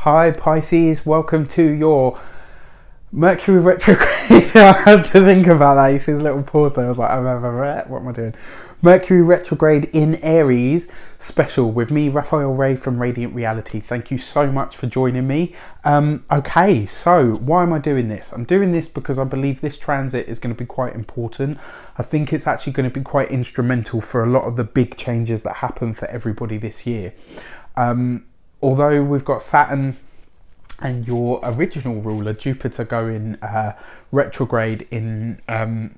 Hi Pisces, welcome to your Mercury retrograde. I had to think about that. You see the little pause there. I was like, what am I doing? Mercury retrograde in Aries special with me, Raphael Ray from Radiant Reality. Thank you so much for joining me. Okay, so why am I doing this? I'm doing this because I believe this transit is going to be quite important. I think it's actually going to be quite instrumental for a lot of the big changes that happen for everybody this year. Although we've got Saturn and your original ruler Jupiter going retrograde in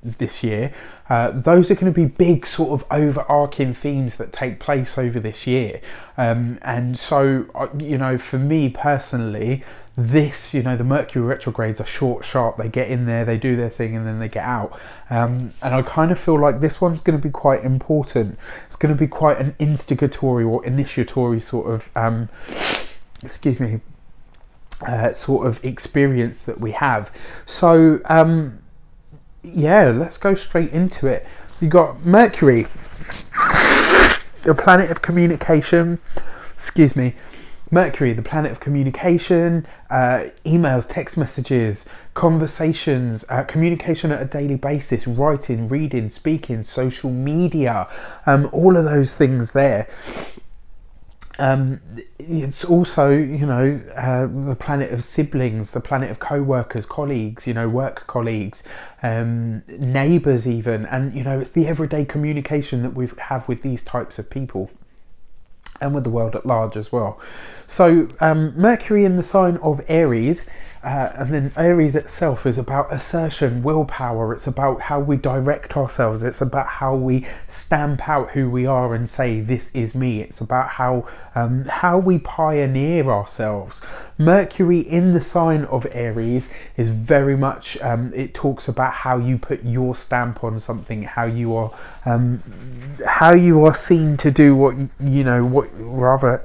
this year, those are going to be big sort of overarching themes that take place over this year. And so, you know, for me personally, this, you know, the Mercury retrogrades are short, sharp. They get in there, they do their thing, and then they get out. And I kind of feel like this one's going to be quite important. It's going to be quite an instigatory or initiatory sort of, excuse me, sort of experience that we have. So, yeah, let's go straight into it. You got Mercury, the planet of communication. Excuse me. Mercury, the planet of communication, emails, text messages, conversations, communication at a daily basis, writing, reading, speaking, social media, all of those things there. It's also, you know, the planet of siblings, the planet of co-workers, colleagues, you know, work colleagues, neighbours even, and, you know, it's the everyday communication that we have with these types of people and with the world at large as well. So Mercury in the sign of Aries, and then Aries itself is about assertion, willpower. It's about how we direct ourselves. It's about how we stamp out who we are and say, this is me. It's about how we pioneer ourselves. Mercury in the sign of Aries is very much, it talks about how you put your stamp on something, how you are seen to do what, you know, what rather,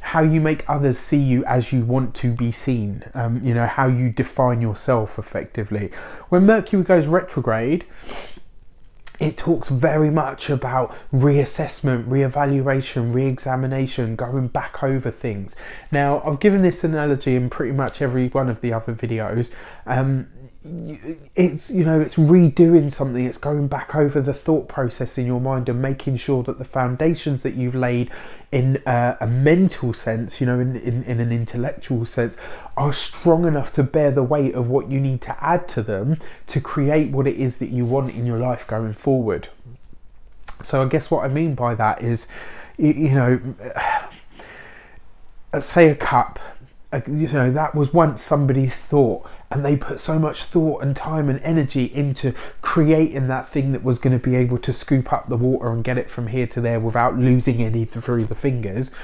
how you make others see you as you want to be seen, you know, how you define yourself effectively. When Mercury goes retrograde, it talks very much about reassessment, reevaluation, re-examination, going back over things. Now, I've given this analogy in pretty much every one of the other videos. It's, you know, it's redoing something. It's going back over the thought process in your mind and making sure that the foundations that you've laid in a mental sense, you know, in an intellectual sense, are strong enough to bear the weight of what you need to add to them to create what it is that you want in your life going forward. So I guess what I mean by that is, you know, say a cup. You know, that was once somebody's thought, and they put so much thought and time and energy into creating that thing that was going to be able to scoop up the water and get it from here to there without losing any through the fingers.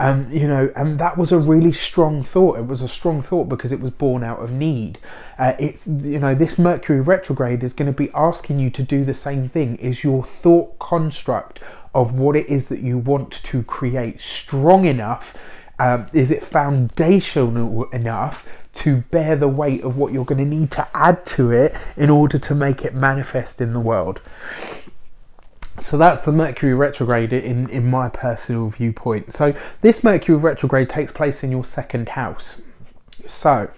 You know, and that was a really strong thought. It was a strong thought because it was born out of need. It's, you know, this Mercury retrograde is going to be asking you to do the same thing. Is your thought construct of what it is that you want to create strong enough? Is it foundational enough to bear the weight of what you're going to need to add to it in order to make it manifest in the world? So that's the Mercury retrograde in my personal viewpoint. So this Mercury retrograde takes place in your second house. So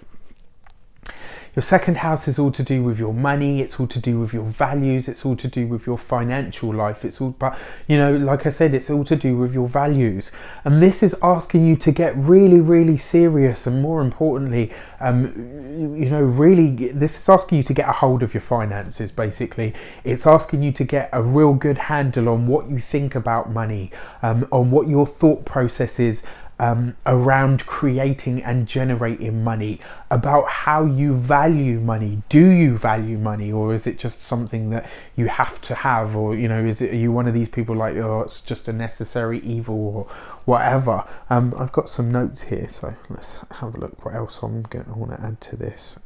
your second house is all to do with your money. It's all to do with your values. It's all to do with your financial life. It's all, but, you know, like I said, it's all to do with your values. And this is asking you to get really, really serious. And more importantly, you know, really, this is asking you to get a hold of your finances, basically. It's asking you to get a real good handle on what you think about money, on what your thought process is around creating and generating money, about how you value money. Do you value money, or is it just something that you have to have? Or, you know, are you one of these people like, oh, it's just a necessary evil or whatever? I've got some notes here, so let's have a look what else I want to add to this.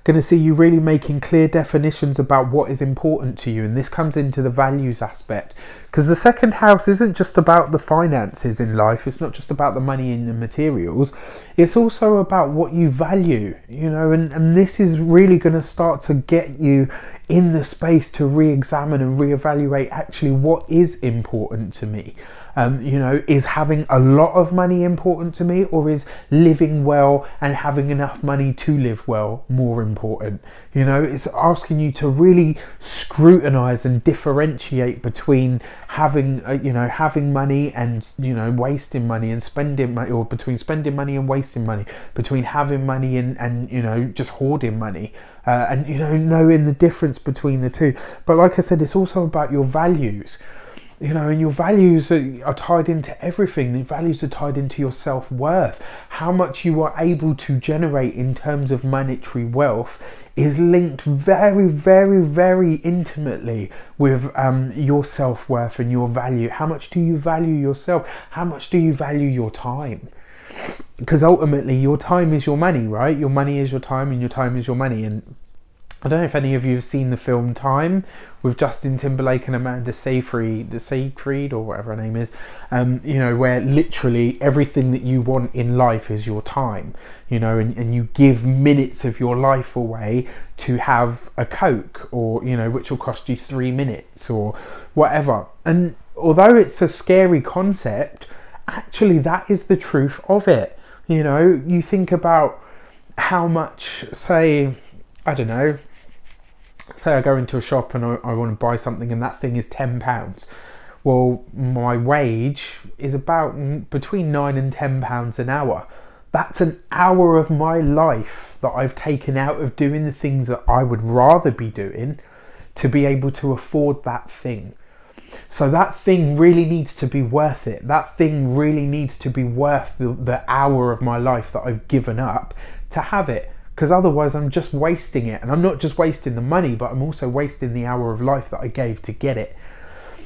Going to see you really making clear definitions about what is important to you, and this comes into the values aspect, because the second house isn't just about the finances in life. It's not just about the money and the materials. It's also about what you value, you know, and this is really going to start to get you in the space to re-examine and re-evaluate actually what is important to me. You know, is having a lot of money important to me, or is living well and having enough money to live well more important? You know, it's asking you to really scrutinize and differentiate between having, you know, having money and, you know, wasting money and spending money, or between spending money and wasting money, between having money and you know, just hoarding money, and, you know, knowing the difference between the two. But like I said, it's also about your values. You know, and your values are tied into everything. The values are tied into your self-worth. How much you are able to generate in terms of monetary wealth is linked very, very, very intimately with your self-worth and your value. How much do you value yourself? How much do you value your time? Because ultimately your time is your money, right? Your money is your time and your time is your money. And I don't know if any of you have seen the film Time with Justin Timberlake and Amanda Seyfried, or whatever her name is, you know, where literally everything that you want in life is your time, you know, and you give minutes of your life away to have a Coke, or, you know, which will cost you 3 minutes or whatever. And although it's a scary concept, actually that is the truth of it. You know, you think about how much, say, I don't know, say I go into a shop and I want to buy something and that thing is £10. Well, my wage is about between £9 and £10 an hour. That's an hour of my life that I've taken out of doing the things that I would rather be doing to be able to afford that thing. So that thing really needs to be worth it. That thing really needs to be worth the hour of my life that I've given up to have it. Because otherwise I'm just wasting it. And I'm not just wasting the money, but I'm also wasting the hour of life that I gave to get it.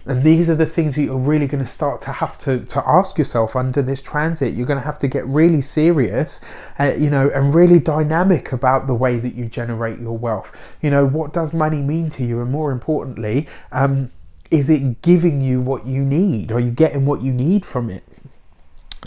And these are the things that you're really going to start to have to ask yourself under this transit. You're going to have to get really serious, you know, and really dynamic about the way that you generate your wealth. You know, what does money mean to you? And more importantly, is it giving you what you need? Are you getting what you need from it?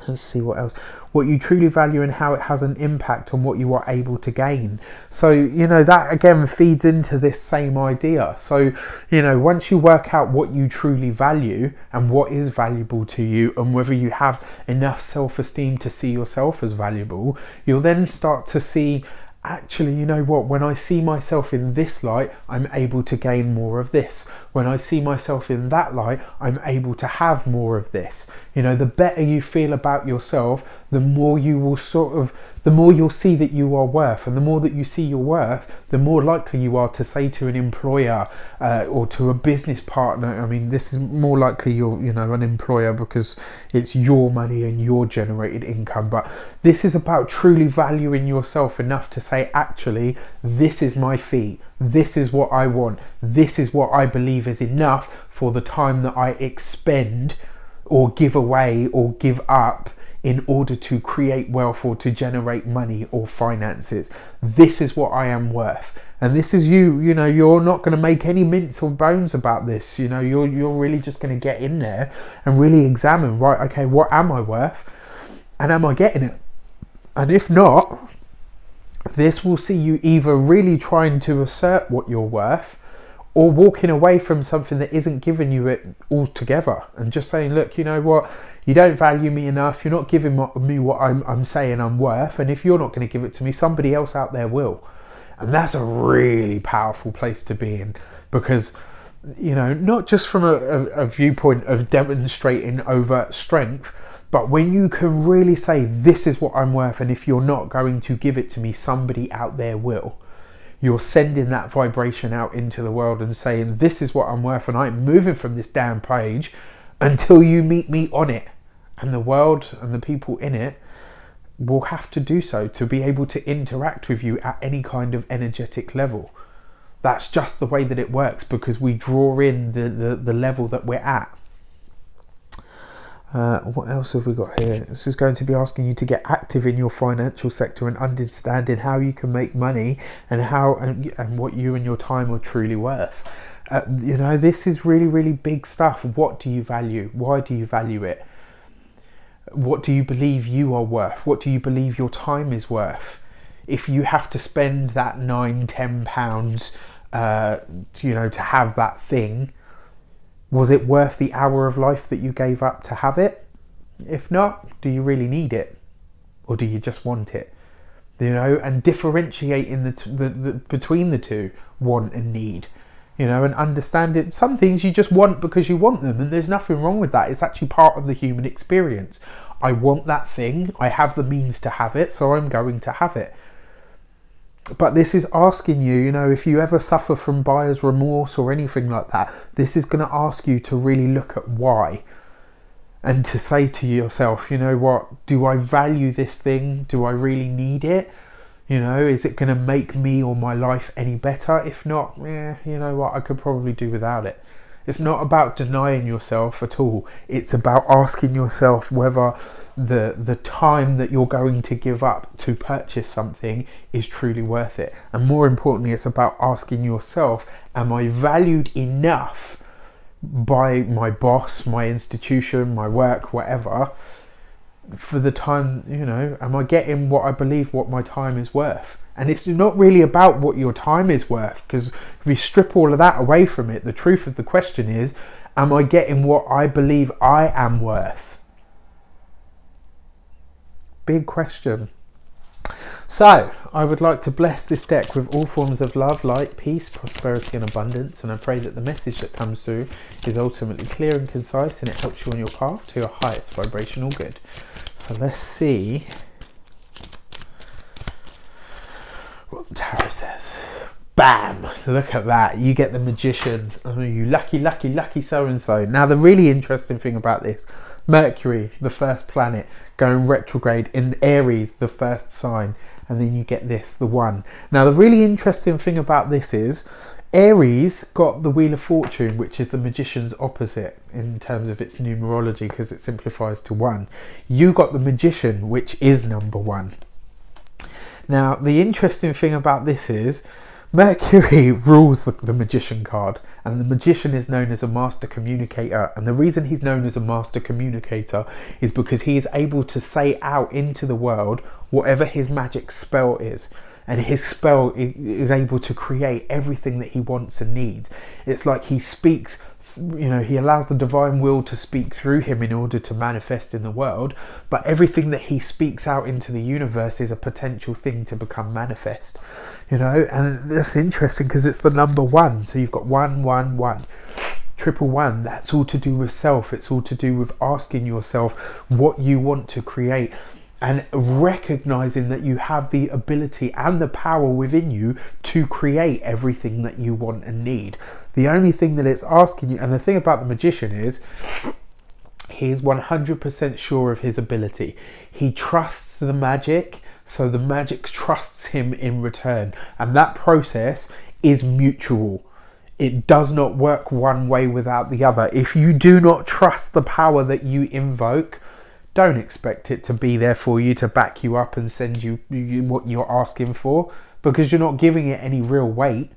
Let's see what else. What you truly value and how it has an impact on what you are able to gain. So, you know, that again feeds into this same idea. So, you know, once you work out what you truly value and what is valuable to you, and whether you have enough self-esteem to see yourself as valuable, you'll then start to see, actually, you know what, when I see myself in this light, I'm able to gain more of this. When I see myself in that light, I'm able to have more of this. You know, the better you feel about yourself, the more you will the more you'll see that you are worth. And the more that you see your worth, the more likely you are to say to an employer or to a business partner, I mean, this is more likely you're, you know, an employer, because it's your money and your generated income. But this is about truly valuing yourself enough to say, actually, this is my fee. This is what I want. This is what I believe is enough for the time that I expend or give away or give up in order to create wealth or to generate money or finances. This is what I am worth. And this is you, you know, you're not going to make any mince or bones about this. You know, you're really just going to get in there and really examine, right, okay, what am I worth? And am I getting it? And if not, this will see you either really trying to assert what you're worth, or walking away from something that isn't giving you it altogether, and just saying, look, you know what, you don't value me enough, you're not giving me what I'm saying I'm worth, and if you're not going to give it to me, somebody else out there will. And that's a really powerful place to be in, because, you know, not just from a viewpoint of demonstrating overt strength, but when you can really say, this is what I'm worth, and if you're not going to give it to me, somebody out there will. You're sending that vibration out into the world and saying, this is what I'm worth, and I'm moving from this damn page until you meet me on it. And the world and the people in it will have to do so to be able to interact with you at any kind of energetic level. That's just the way that it works, because we draw in the level that we're at. What else have we got here? This is going to be asking you to get active in your financial sector and understanding how you can make money and how and what you and your time are truly worth. You know, this is really, really big stuff. What do you value? Why do you value it? What do you believe you are worth? What do you believe your time is worth? If you have to spend that £9, £10, you know, to have that thing, Was it worth the hour of life that you gave up to have it? If not, do you really need it? Or do you just want it? You know, and differentiating the between the two, want and need, you know, and understand it. Some things you just want because you want them, and there's nothing wrong with that. It's actually part of the human experience. I want that thing, I have the means to have it, so I'm going to have it. But this is asking you, you know, if you ever suffer from buyer's remorse or anything like that, this is going to ask you to really look at why. And to say to yourself, you know what, do I value this thing? Do I really need it? You know, is it going to make me or my life any better? If not, you know what, I could probably do without it. It's not about denying yourself at all. It's about asking yourself whether the time that you're going to give up to purchase something is truly worth it. And more importantly, it's about asking yourself, am I valued enough by my boss, my institution, my work, whatever, for the time, you know, am I getting what I believe what my time is worth? And it's not really about what your time is worth, because if you strip all of that away from it, the truth of the question is, am I getting what I believe I am worth? Big question. So, I would like to bless this deck with all forms of love, light, peace, prosperity and abundance, and I pray that the message that comes through is ultimately clear and concise, and it helps you on your path to your highest vibrational good. So let's see what the tarot says. Bam! Look at that. You get the Magician. Oh, you lucky, lucky, lucky so-and-so. Now, the really interesting thing about this, Mercury, the first planet, going retrograde in Aries, the first sign. And then you get this, the One. Now, the really interesting thing about this is Aries got the Wheel of Fortune, which is the Magician's opposite in terms of its numerology, because it simplifies to 1. You got the Magician, which is number 1. Now, the interesting thing about this is Mercury rules the Magician card, and the Magician is known as a master communicator, and the reason he's known as a master communicator is because he is able to say out into the world whatever his magic spell is, and his spell is able to create everything that he wants and needs. It's like he speaks, you know, he allows the divine will to speak through him in order to manifest in the world, but everything that he speaks out into the universe is a potential thing to become manifest, you know. And that's interesting because it's the number 1, so you've got 1 1 1 triple 1. That's all to do with self. It's all to do with asking yourself what you want to create, and recognizing that you have the ability and the power within you to create everything that you want and need. The only thing that it's asking you, and the thing about the Magician is, he is 100% sure of his ability. He trusts the magic, so the magic trusts him in return. And that process is mutual. It does not work one way without the other. If you do not trust the power that you invoke, don't expect it to be there for you to back you up and send you what you're asking for, because you're not giving it any real weight.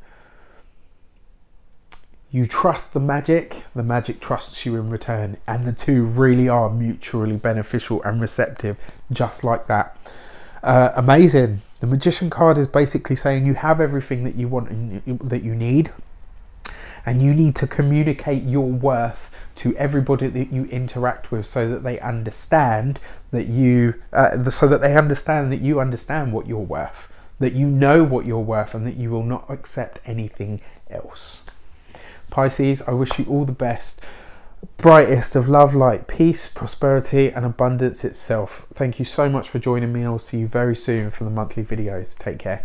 You trust the magic trusts you in return, and the two really are mutually beneficial and receptive, just like that. Amazing. The Magician card is basically saying you have everything that you want and that you need, and you need to communicate your worth to everybody that you interact with, so that they understand that you understand what you're worth, that you know what you're worth, and that you will not accept anything else. Pisces, I wish you all the best, brightest of love, light, peace, prosperity and abundance itself. Thank you so much for joining me. I'll see you very soon for the monthly videos. Take care.